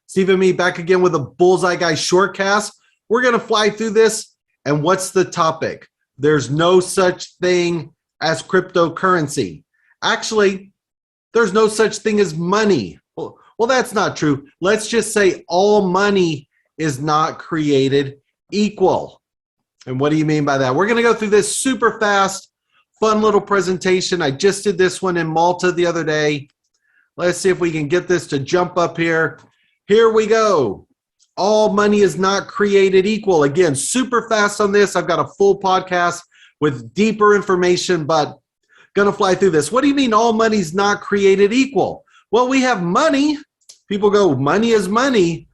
Steve and me back again with a Bullseye Guy Shortcast. We're going to fly through this. And what's the topic? There's no such thing as cryptocurrency. Actually, there's no such thing as money. Well, that's not true. Let's just say all money is not created equal. And what do you mean by that? We're going to go through this super fast, fun little presentation. I just did this one in Malta the other day. Let's see if we can get this to jump up here. Here we go. All money is not created equal. Again, super fast on this. I've got a full podcast with deeper information, but gonna fly through this. What do you mean all money is not created equal? Well, we have money. People go, money is money.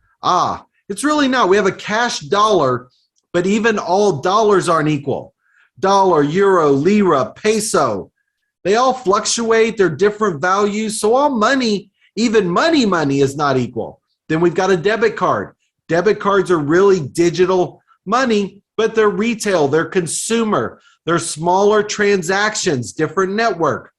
It's really not. We have a cash dollar, but even all dollars aren't equal. Dollar, euro, lira, peso, they all fluctuate. They're different values. So all money, even money is not equal. Then we've got a debit card. Debit cards are really digital money, but they're retail, they're consumer, they're smaller transactions, different network.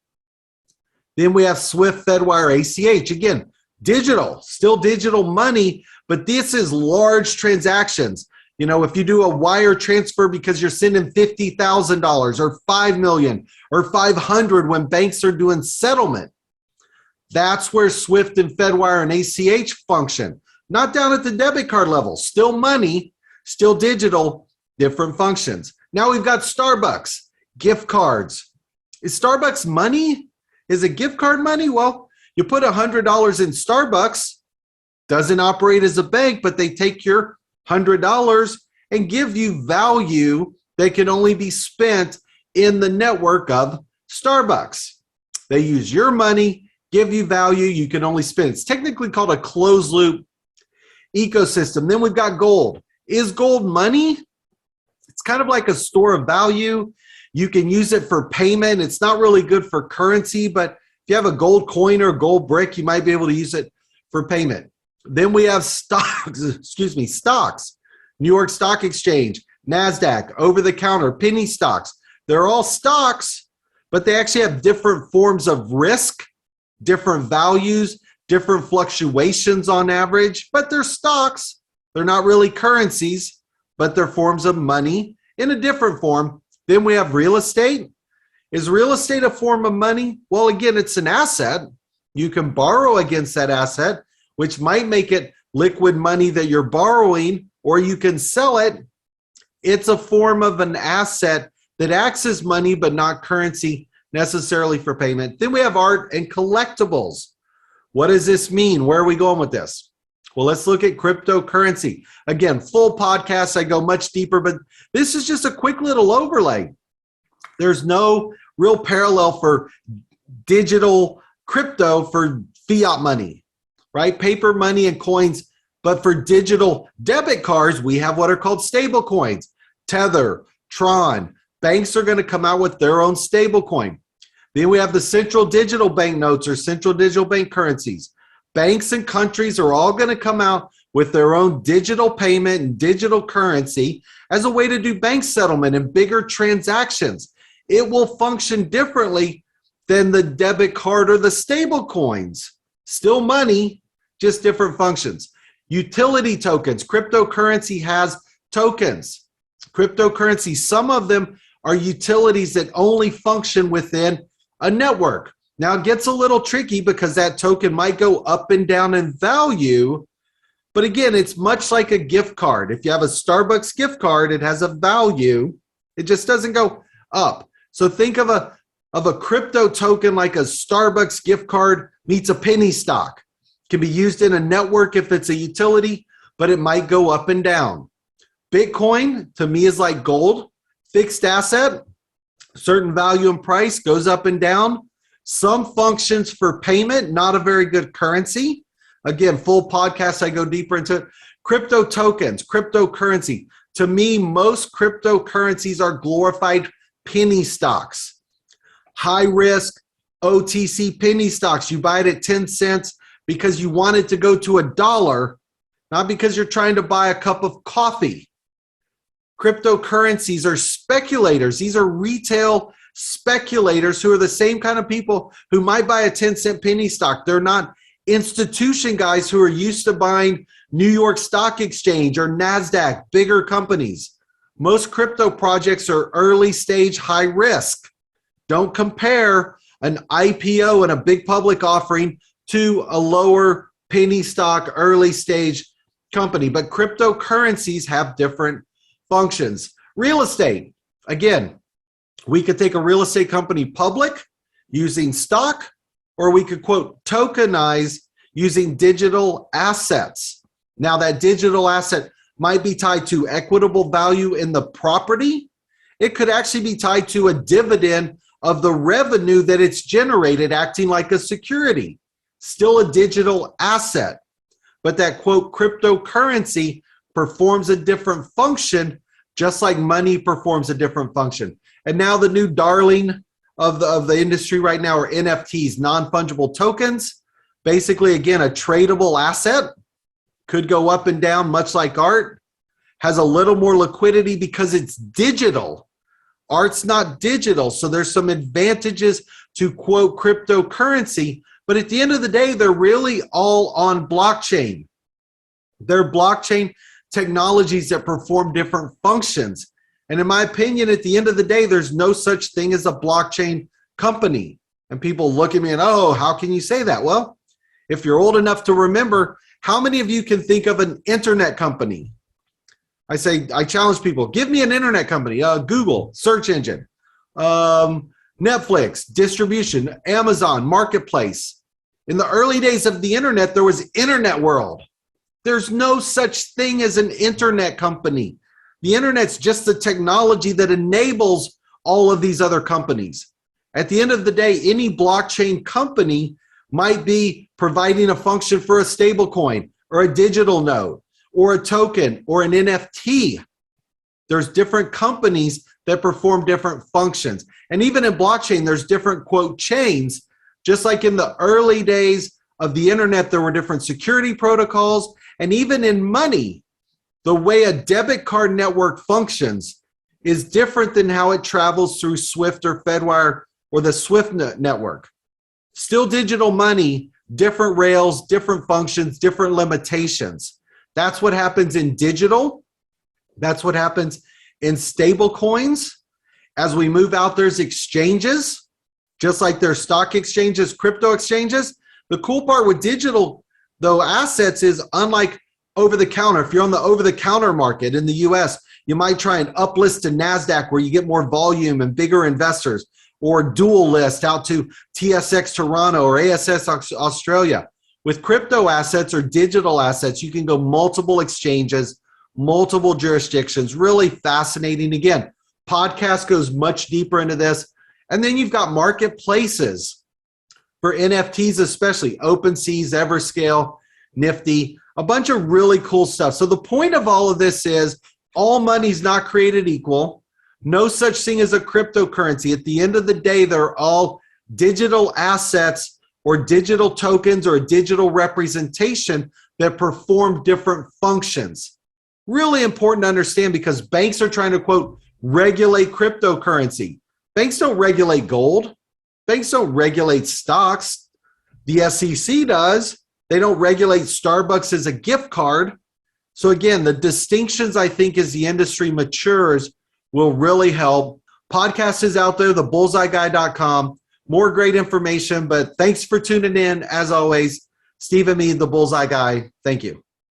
Then we have SWIFT, Fedwire, ACH. Again, digital, still digital money, but this is large transactions. You know, if you do a wire transfer because you're sending $50,000 or $5 million or $500 when banks are doing settlement, that's where SWIFT and Fedwire and ACH function. Not down at the debit card level. Still money, still digital, different functions. Now we've got Starbucks, gift cards. Is Starbucks money? Is it gift card money? Well, you put $100 in Starbucks, doesn't operate as a bank, but they take your $100 and give you value that can only be spent in the network of Starbucks. They use your money, give you value you can only spend. It's technically called a closed loop ecosystem. Then we've got gold. Is gold money? It's kind of like a store of value. You can use it for payment. It's not really good for currency, but if you have a gold coin or a gold brick, you might be able to use it for payment. Then we have stocks, stocks. New York Stock Exchange, NASDAQ, over-the-counter, penny stocks. They're all stocks, but they actually have different forms of risk, different values, different fluctuations on average, but they're stocks. They're not really currencies, but they're forms of money in a different form. Then we have real estate. Is real estate a form of money? Well, again, it's an asset. You can borrow against that asset, which might make it liquid money that you're borrowing, or you can sell it. It's a form of an asset that acts as money, but not currency necessarily for payment. Then we have art and collectibles. What does this mean? Where are we going with this? Well, let's look at cryptocurrency. Again, full podcast, I go much deeper, but this is just a quick little overlay. There's no real parallel for digital crypto for fiat money, right? Paper money and coins, but for digital debit cards, we have what are called stable coins. Tether, Tron. Banks are going to come out with their own stable coin. Then we have the central digital bank notes or central digital bank currencies. Banks and countries are all going to come out with their own digital payment and digital currency as a way to do bank settlement and bigger transactions. It will function differently than the debit card or the stable coins. Still money, just different functions. Utility tokens. Cryptocurrency has tokens. Cryptocurrency, some of them are utilities that only function within a network. Now it gets a little tricky because that token might go up and down in value, but again, it's much like a gift card. If you have a Starbucks gift card, it has a value. It just doesn't go up. So think of a crypto token like a Starbucks gift card meets a penny stock. It can be used in a network if it's a utility, but it might go up and down. Bitcoin to me is like gold, fixed asset. Certain value and price goes up and down. Some functions for payment, not a very good currency. Again, full podcast, I go deeper into it. Crypto tokens, cryptocurrency. To me, most cryptocurrencies are glorified penny stocks. High risk OTC penny stocks. You buy it at 10 cents because you want it to go to $1, not because you're trying to buy a cup of coffee. Cryptocurrencies are speculators. These are retail speculators who are the same kind of people who might buy a 10-cent penny stock. They're not institution guys who are used to buying New York Stock Exchange or NASDAQ, bigger companies. Most crypto projects are early stage, high risk. Don't compare an IPO and a big public offering to a lower penny stock, early stage company. But cryptocurrencies have different functions. Real estate, again, we could take a real estate company public using stock, or we could, quote, tokenize using digital assets. Now, that digital asset might be tied to equitable value in the property. It could actually be tied to a dividend of the revenue that it's generated, acting like a security. Still a digital asset. But that, quote, cryptocurrency performs a different function, just like money performs a different function. And now the new darling of the industry right now are NFTs, non-fungible tokens. Basically, again, a tradable asset, could go up and down much like art, has a little more liquidity because it's digital. Art's not digital, so there's some advantages to, quote, cryptocurrency, but at the end of the day, they're really all on blockchain. They're blockchain technologies that perform different functions. And in my opinion, at the end of the day, there's no such thing as a blockchain company. And people look at me and, oh, how can you say that? Well, if you're old enough to remember, how many of you can think of an internet company? I challenge people, give me an internet company, Google, search engine, Netflix, distribution, Amazon, marketplace. In the early days of the internet, there was Internet World. There's no such thing as an internet company. The internet's just the technology that enables all of these other companies. At the end of the day, any blockchain company might be providing a function for a stablecoin or a digital node or a token or an NFT. There's different companies that perform different functions. And even in blockchain, there's different, quote, chains. Just like in the early days of the internet, there were different security protocols. And even in money, the way a debit card network functions is different than how it travels through SWIFT or Fedwire or the SWIFT network. Still digital money, different rails, different functions, different limitations. That's what happens in digital. That's what happens in stable coins. As we move out, there's exchanges, just like there's stock exchanges, crypto exchanges. The cool part with digital, though, assets is unlike over the counter. If you're on the over the counter market in the US, you might try and uplist to NASDAQ where you get more volume and bigger investors, or dual list out to TSX Toronto or ASX Australia. With crypto assets or digital assets, you can go multiple exchanges, multiple jurisdictions. Really fascinating. Again, podcast goes much deeper into this. And then you've got marketplaces for NFTs, especially OpenSeas, Everscale, Nifty, a bunch of really cool stuff. So the point of all of this is all money's not created equal. No such thing as a cryptocurrency. At the end of the day, they're all digital assets or digital tokens or a digital representation that perform different functions. Really important to understand because banks are trying to, quote, regulate cryptocurrency. Banks don't regulate gold. Banks don't regulate stocks. The SEC does. They don't regulate Starbucks as a gift card. So again, the distinctions, I think, as the industry matures will really help. Podcast is out there, thebullseyeguy.com. More great information, but thanks for tuning in. As always, Steve and Meade, the Bullseye Guy. Thank you.